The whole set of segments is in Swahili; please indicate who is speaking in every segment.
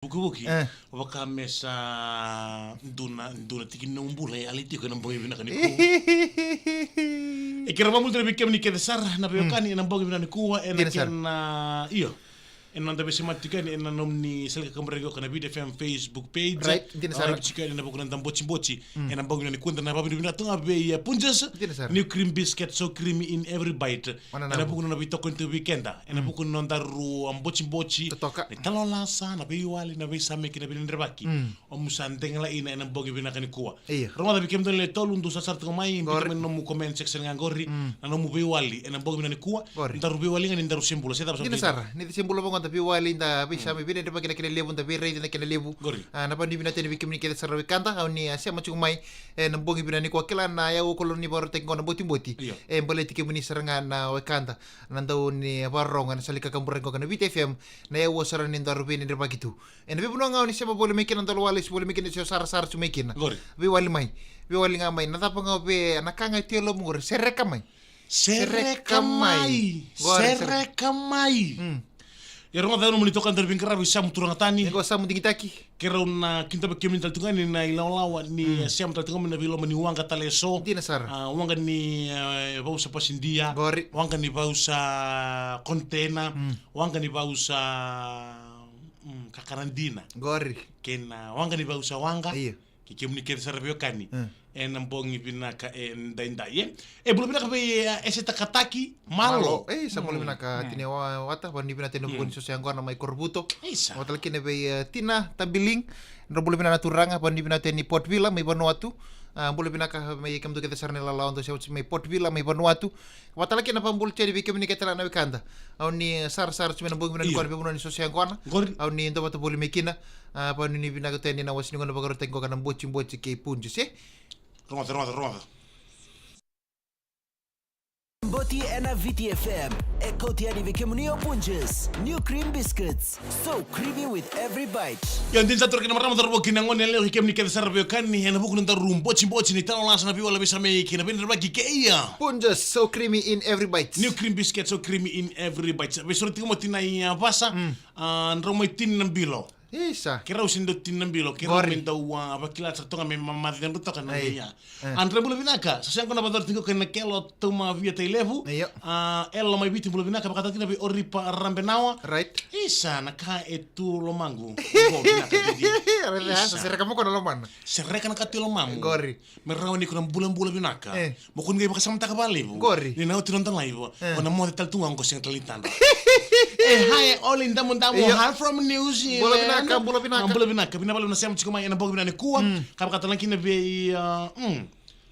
Speaker 1: Buki-buki, waka mesa nduna tikin na umbula aliti ko nang bongi binakani ko. Kira mamul terbi kemni kedesar na peyokani nang bongi binakani ko na iyo. En nanda besi matikan en nomni selka kamrego kana video FM Facebook page.
Speaker 2: Right, dinasar.
Speaker 1: Chika en nabok nang bochi en nang bongi binakani kunta na babi binakani tunga be punjas. New cream biscuit so creamy in every bite. En nabok nang bito kuntu weekenda. En nabok nang daru bochi. Ne talolasa na be wali na be same kina be ndrebaki. Musanteng la ina en bongi binakani kuwa. Roma da bikem le tolundu sa sarto mai bikem nomu comment section ngangori na nomu be wali en bongi binakani kuwa. Daru be wali ngani daru simbolo seta
Speaker 2: Dina sar, ni simbolo bonga tapi wali nda bisa mi bine depa kena lebu nda bire na kena lebu. Na pandi bina teni bikim ni kena sarwe kanta au ni asia machu mai na bongi bina ni kwa kila na ya koloni baru tengko na boti boleh tiki muni serangan na wakanta nanda ni barong na salika kamburen ko kana BTFM na ya wasaran ni daru bine depa gitu. Bi buno ngau ni siapa boleh mekin nda wali boleh mekin ni sar cu mekin. Bi wali mai. Bi wali ngamai na tapa ngau be anakanga tiolo mungur serekamai.
Speaker 1: Serekamai. Ya ronga dano menitokan dari bingkara bisa muturang tani.
Speaker 2: Nego samu tingitaki.
Speaker 1: Kira una kinta be kemin taltungan ni na ilaw ni siam taltungan na bilo mani wanga taleso.
Speaker 2: Dina sar.
Speaker 1: Wanga ni bausa pasindia. Wanga ni bausa kontena. Wanga ni bausa kakarandina.
Speaker 2: Gori.
Speaker 1: Kena wanga ni bausa wanga.
Speaker 2: Iya.
Speaker 1: Kikimni kira sarabio kani. En bongi binaka en daindaye. Belum binaka be eseta kataki malo.
Speaker 2: Sa boleh binaka tinewa wata bandi binaka tenu bukun sosiang gua nama korbuto. Wata lagi nebe tina tabiling. Ndo boleh binaka turanga bandi binaka teni Port Vila mai Vanuatu. Boleh binaka mai kam tu kita sarne lala untuk siapa mai Port Vila mai Vanuatu. Wata lagi napa bul ceri bikin ni kita na wikanda. Au ni sar cuma nambung binaka gua bebunan ni sosiang gua. Au ni ndo wata boleh mekina. Bandi ni binaka teni na wasini gua bagaro tengko kana boci ke punjus
Speaker 1: Ronda.
Speaker 3: Boti ena VTFM. Eko tiari vikemunio punches. New cream biscuits. So creamy with every bite.
Speaker 1: Yang din satur kina marama tarbo kina ngone leo hikem ni keda sarbe kani ena buku ntar bochi ni tano lasa na biwala bisa me kina bin bagi keia.
Speaker 2: Punches so creamy in every bite.
Speaker 1: New cream biscuit so creamy in every bite. Besoro tingo tina ia pasa. Nromo tin nambilo.
Speaker 2: Isa.
Speaker 1: Kira usin do tin nambilo. Kira minta uang apa kila sartonga me mama dan ruto kan nambia. Andre bulu binaka. Sasiang kona bador tingo kena kelo tuma via televu. Elo mai biti bulu binaka bakata tina be ori pa rambenawa.
Speaker 2: Right.
Speaker 1: Isa naka itu lomangu.
Speaker 2: Sereka mo kono loman.
Speaker 1: Sereka naka ti lomangu.
Speaker 2: Gori.
Speaker 1: Merawani kuna bulan-bulan binaka. Mukun gay baka samta kabali.
Speaker 2: Gori.
Speaker 1: Ni nau tinontan live. Wana mo tal tungang ko sing talitan. Hi, all in damu hi from New Zealand.
Speaker 2: Bula binaka.
Speaker 1: Pinabalo na siya mchiko mai na bogi binani kuwa. Kapakata lang kina be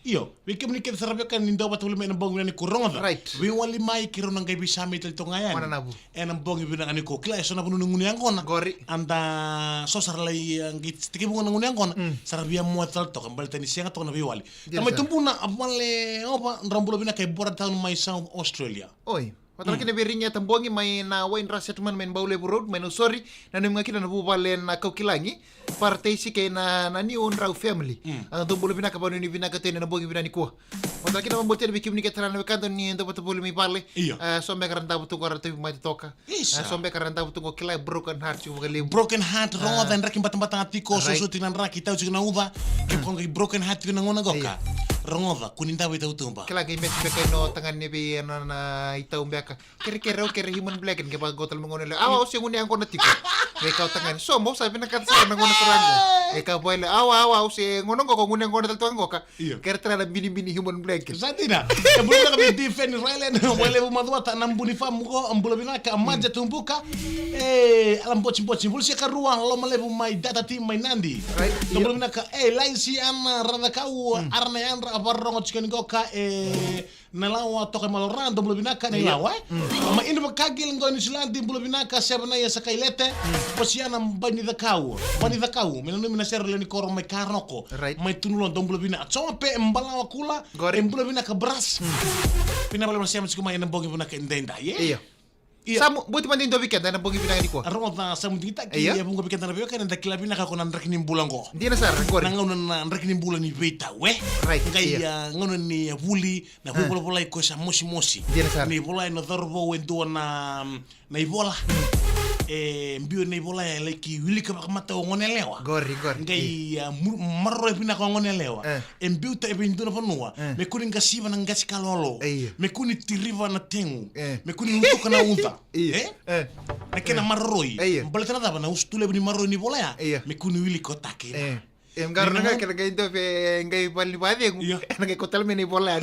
Speaker 1: iyo, bikem ni kita sarapyo kan nindaw patuli may nang bongi binani kuronga.
Speaker 2: Right.
Speaker 1: We wali mai kiro nang gaibi sa may talito ngayon.
Speaker 2: Mana nabu.
Speaker 1: Nang bongi binani ko. Kila eso na puno nang nguniyang ko na.
Speaker 2: Gori.
Speaker 1: Anda so saralay ang tiki mo nang nguniyang ko na. Sarabia mo at talto kan balita ni siya nga to na biwali. Tamay tumpo na apale opa rambulo binaka ibora taon may South Australia.
Speaker 2: Oy. Matala kina berinya tambongi mai na wain rasetman main baule road main sorry na nung ngakina na bubalen na kaukilangi parte si kay na ni on raw family ang tubulo binaka ba ni binaka tene na bongi binani ko matala kina mambote na bikim ni ketara na kanto ni ndo tubulo mi pale sombe karanta butu ko rata mai toka sombe karanta butu ko kilai broken heart yung mga
Speaker 1: broken heart ronga dan rakin batang-batang atiko susu tinan raki tau juga na uva ke pong broken heart ko nangona goka ronga kuninda bita utumba
Speaker 2: kila game beka no tangan ni bi na itaw mbeka kere human black kan kapag gotal mongone le awa si nguni ang kono tiko ikaw tangan so mo sabi na katsa na ngono tarango ikaw boy le awa si ngono ko nguni ang kono taltuang ko ka kere tra bini human black
Speaker 1: satina kabulu na kami defend Israel na wale bumadwa ta nambuni famu ko ambulo binaka amaja tumbuka alam bochi bulsi ka ruang lo malebu mai data team mai nandi ambulo binaka laisi ana radakau arna yanra abarrongo chicken goka nalawa toke malorando ambulo binaka nalawa ma ino makagil ngoni silandi ambulo binaka sebna ya sakailete posiana bani dakau minanu minaser leni koro mai karnoko mai tunulon ambulo binaka so pe mbalawa kula ambulo binaka beras pinabalo masih masih kumain nembongi binaka indenda
Speaker 2: iya Samu buti mandin do weekend na bongi binang ni ko.
Speaker 1: Arong na samu kita ki ya bunga weekend na weekend na kilabi na ka kunan rekening bulan ko.
Speaker 2: Di na sar ko.
Speaker 1: Nangaw na rekening bulan ni beta we.
Speaker 2: Right.
Speaker 1: Kaya ngono ni buli na bola ko sa mosi.
Speaker 2: Di na sar.
Speaker 1: Ni bola no dorbo wendo na ibola. mbio nei bola ya leki wili ka mata ngonelewa
Speaker 2: Gori.
Speaker 1: ngai marro pina ko ngonelewa mbio ta ebinduna fanua me kuni ngasiva na ngasi kalolo me kuni tiriva na tengu me kuni utuka na unta me kena marroi baletana dava na ustule bni marroi ni bola ya me kuni wili ko takira
Speaker 2: Karena kira itu ngai bali bade ngai kotal meni bola.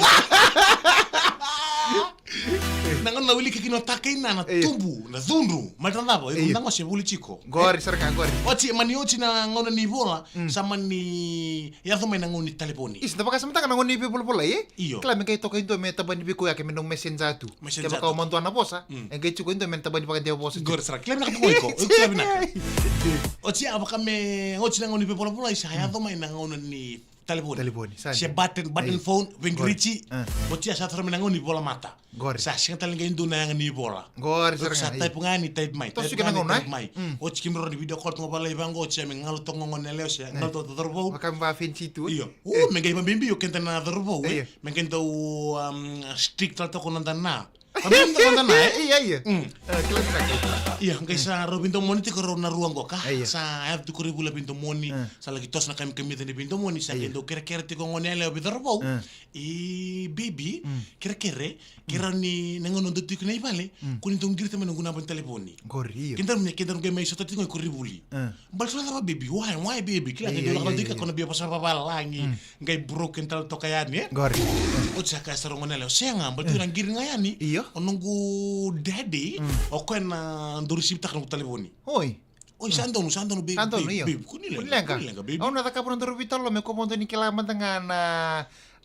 Speaker 1: Nangon na wili kikino takeina na tumbu na dhundu matandavo ndangwa shebuli chiko
Speaker 2: Gori sarka gori.
Speaker 1: Ochi mani ochi na ngona ni bola sama ni ya thoma na ngoni telefoni.
Speaker 2: Is napaka samta kana ngoni bola
Speaker 1: Iyo.
Speaker 2: Kala mengai toka indo me tabani biko yake menong messenger tu. Kaya kau mantu ana bosa. Ngai chuko indo men tabani pakai dia bosa.
Speaker 1: Gori sarka klem na ko. Klem na. Ochi abaka me ochi na ngoni bola isa ya thoma na ngona ni telefoni. Si button phone vengrici. Ochi asa thora na ngoni bola mata.
Speaker 2: Gori.
Speaker 1: Sa singa talinga indo na ngani bola.
Speaker 2: Gori
Speaker 1: Sa type ngani type mai.
Speaker 2: Tosu kena ngona.
Speaker 1: Ochi kimro di video call to bala ibango ochi me ngalo to ngone leo se ngalo to dorbo.
Speaker 2: Maka mba finci tu.
Speaker 1: Iyo. Mengai mabimbi yo kenta na dorbo. Mengenta stick tal to konanda na. Mabimbi konanda na.
Speaker 2: Iya.
Speaker 1: Iya, ngai sa Robinto Moni ti ko na ruang go ka. Sa have to ko ribula Pinto Moni. Sa lagi tos na kami ni Pinto Moni sa kendo kere ti ko ngone leo bidorbo. Baby, kere ni nangono do ti ko nei vale. Kuni tong girte men nguna ban telefoni.
Speaker 2: Gori.
Speaker 1: Kintar ngai mai so tati ko ribuli. Bal so na baby, why baby? Kila ngai do ka dika kono biya pasar papalangi. Ngai broken tal to kayani.
Speaker 2: Gori.
Speaker 1: O sa ka sa ngone leo senga bal tu ngir ngayani.
Speaker 2: Iyo.
Speaker 1: Onongu daddy o ko na ndurisi tak no telefoni.
Speaker 2: Oi.
Speaker 1: Oi sandono baby.
Speaker 2: Sandono iyo.
Speaker 1: Kunilenga
Speaker 2: baby. Au na taka pun ndurupita lo me ko mondo ni kila mantangan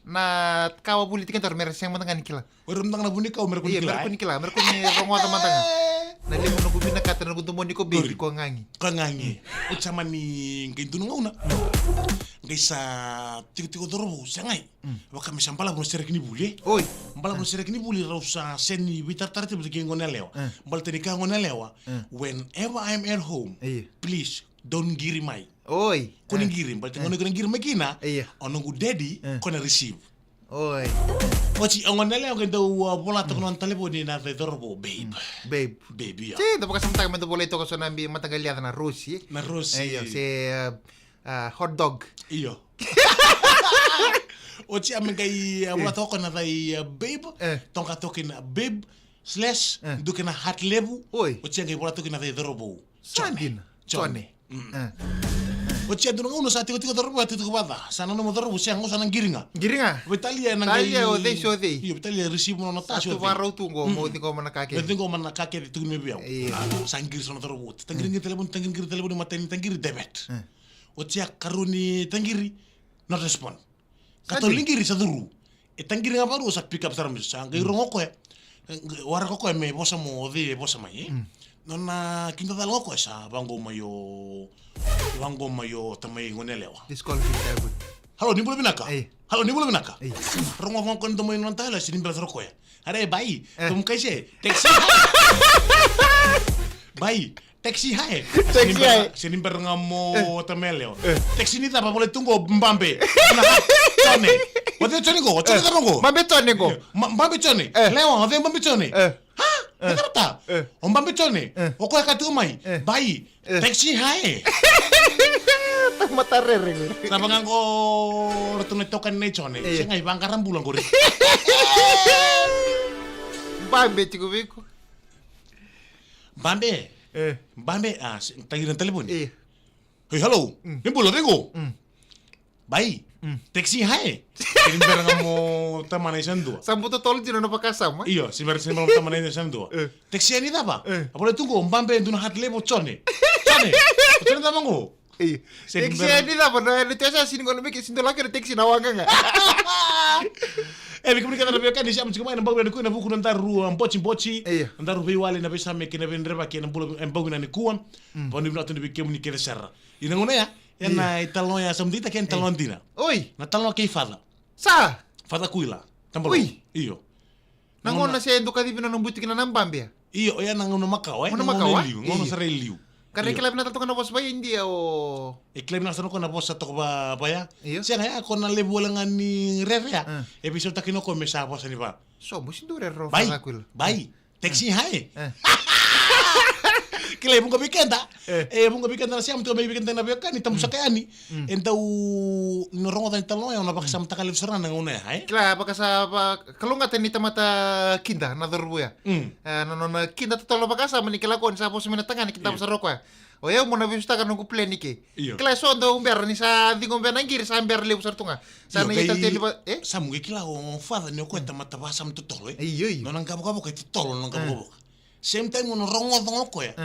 Speaker 2: na kawa politik kan mer yang mantangan kila.
Speaker 1: Orang tangna buni kau mer
Speaker 2: Iya, mer kila, mer ko ni rongo ta mantangan. Na le mo ko bina kata na gunto mo ni ko baby ko ngangi.
Speaker 1: O chama ni ngai tunu ngauna. Ngai sa tiko dorobo sangai. Waka mi sampala mo serek ni buli.
Speaker 2: Oi.
Speaker 1: Mbala mo serek ni buli rausa seni bitar tarti bagi ngone lewa. Mbal tani ka ngone lewa. Whenever I'm at home, please don't giri mai.
Speaker 2: Oi.
Speaker 1: Kuni giri, mbal tani ngone giri makina. Onongu daddy kona receive.
Speaker 2: Oi.
Speaker 1: Ochi ngone lewa kendo bola to kono telefoni na ve dorobo babe. Baby ya.
Speaker 2: Si, dapat kasam tak mento boleh to ko sonambi matagal lihat na Rusi.
Speaker 1: Na Rusi.
Speaker 2: Iya, si hot dog.
Speaker 1: Iyo. Ochi amengai bola to kono vai babe. Tonka tokin babe / dukena hat levu.
Speaker 2: Oi.
Speaker 1: Ochi ngai bola tokin na ve dorobo.
Speaker 2: Chone.
Speaker 1: Ochi adu ngono sa tiko dorobo tiko bada. Sana no dorobo siang sana giringa.
Speaker 2: Giringa.
Speaker 1: Betalia na ngai.
Speaker 2: Talia o dei so dei.
Speaker 1: Iyo betalia receive no nota so.
Speaker 2: Tu warau tu ngo mo tiko mana kake.
Speaker 1: Betingo mana kake tu me biao. Sangir sono dorobo. Tangiri telefon mateni tangiri debet. Ochi karuni tangiri not respond. Kato lingiri sa duru. Tangiri ngaparu sa pick up saram sa ngai rongo ko wara ko me bosa mo de bosa mai. Nona kinta dal ko sa bango mayo tamai ngone lewa.
Speaker 2: This call kita good.
Speaker 1: Halo ni binaka. Halo ni binaka. Rongo ko ndo mo non tala sin bel ko ya. Are bai, tum kaise taxi. Bai, taxi hai. Sin ber ngamo tameleo. Taxi ni tapa boleh tunggu mbambe. Chone. Wate chone go, chone tarongo.
Speaker 2: Mambe chone go.
Speaker 1: Mbambe chone. Lewa, wate mbambe chone. Kenapa? Mbambe chone. Oko akatu mai. Bai, taxi hai.
Speaker 2: Tak mata rere.
Speaker 1: Kenapa nganggo retune token ne chone? Sengai bangkaran bulan gori.
Speaker 2: Mambe chico beko.
Speaker 1: Mbambe. Mbambe tagiran telepon. Hey, halo. Nimbulo tengo. Bai. Taxi hai. Kirim barang mo tamane sandu.
Speaker 2: Sambuto tol jino na pakasama.
Speaker 1: Iyo, si barang mo tamane sandu. Taxi ani daba. Apole tunggu mbambe nduna hat lebo chone. Chone tamango.
Speaker 2: Taxi ani daba na letesa sini ngono beki sindo laki taxi na wanga nga.
Speaker 1: Bikin kita lebih kan di siapa cuma yang bawa aku nabu kunan taru poci taru biwali nabi sampai kena vendreba kena bulu bawa nani kuam poni bina tu bikin muni kena serra ini ngono ya na italon ya samdita ken talon dina
Speaker 2: oi
Speaker 1: na talon kei fada kuila tambalo iyo
Speaker 2: nangona se educati bina nombuti kena nambambia
Speaker 1: iyo ya nangono makau ngono sereliu
Speaker 2: karena kelab na tatukan na bos ba India o
Speaker 1: klaim na sanono na bos sa to ba ya siya nga ako na lebu lang ni rere ya episode takino ko mesa bos ni ba
Speaker 2: so mo sindure ro
Speaker 1: bai taxi hai Kile bunga bikenda. Bunga bikenda na siam tu mai bikenda na biokani tamu sakayani. Entau norongo tan talo ya na baka sam takalif serana ngone hai.
Speaker 2: Kila apa kasa kalau nggak teni tamata kinda na dorbuya. Na kinda tolo bakasa menikela kon sa pos mena tangani kita pasaroko. O eu mona vista kan ku plan iki. Kila so ndo umber ni sa dingo umber nangir sa umber le usar tunga. Sa na ita teli
Speaker 1: samu kila o fada ni ko tamata basam tu tolo.
Speaker 2: Iyo.
Speaker 1: No nang kabu kabu ka tolo nang kabu. Same time no rongo dongo ya.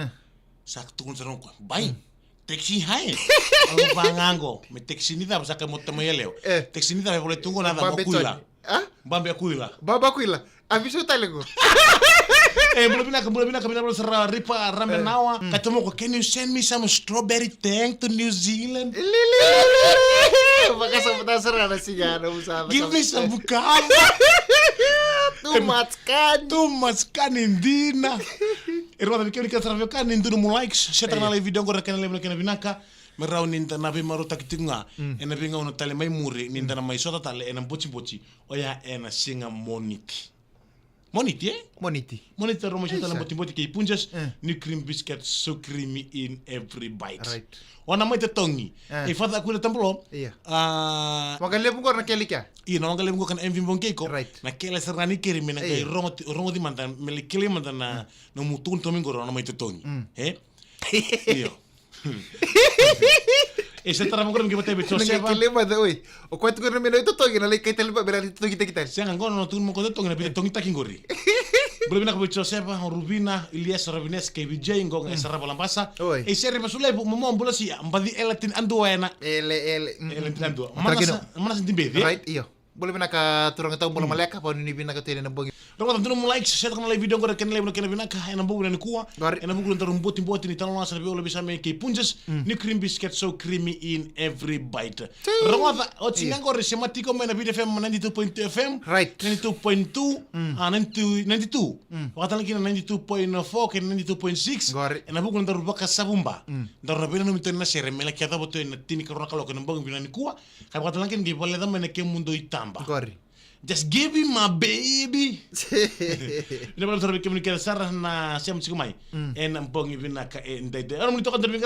Speaker 1: Sak tukun serongko. Bai. Teksi hai. Alu bangango. Me teksi ni da sa ka moto mayeleo. Teksi ni da boleh tunggu nada kuila. Bambe kuila.
Speaker 2: Baba kuila. Aviso talego.
Speaker 1: Belum bina serra ripa rambe nawa. Katamu ko, can you send me some strawberry tank to New Zealand?
Speaker 2: Baka sa pata serra na siya na usama.
Speaker 1: Give me some bukama. Too much kan indina. Irwa tabi kini kasar vyo kan indunu mu likes. Seta na live video ngora kana lebna kana binaka. Merau ninta nabi maru takitinga. Ena binga uno tale mai muri ninta na mai sota tale ena bochi. Oya ena singa moniti. Moniti. Moniti romo sota na boti ki punjas. New cream biscuit so creamy in every bite.
Speaker 2: Right.
Speaker 1: Wana mai te tongi. Fata aku le tampolo.
Speaker 2: Iya. Magalle bungo na kelika.
Speaker 1: Iya, no magalle bungo kan envy bonkeiko.
Speaker 2: Right.
Speaker 1: Na kele serani kiri mena kai rongo di mantan mele kele mantan na mutun tomingo ro na mai te tongi. Iyo. Ese tara mongko ngi bote becho seba.
Speaker 2: Kele mada oi. O kwatu ko na meno ito tongi na like kaitel ba berarti tongi kita.
Speaker 1: Siang ngono no tun mongko tongi na bite tongi takingori. Belum nak becho seba Rubina Ilyas Rabines ke BJ ngong esara balampasa. E seri masule bu momo mbolosi mbadi elatin ando ena. Elatin ando. Mana sentin bebe.
Speaker 2: Right, iyo. Boleh binaka turang tahu bola maleka pa ni binaka tene na bongi.
Speaker 1: Rong tantu mo like share kana live video ngora kana live kana binaka ena bugu na kuwa. Ena bugu ntarum boti ni talon sa biolo bisa me ke punjes ni cream biscuit so creamy in every bite. Rong ta o tinango resematiko mena video FM 92.2 FM.
Speaker 2: Right.
Speaker 1: 92.2 92. Wakatan lagi 92.4 ke 92.6. Ena bugu ntarum baka sabumba. Ntarum bina no mitena sere mela kiata boto ena tini karona kalo kana bugu bina ni kuwa. Kan wakatan lagi ngi bolle da mena ke mundo itamba. Just give him my baby. Ini baru terbikin sarah na siam sikumai. En ambong ibina ka en dede. Orang menitokan terbikin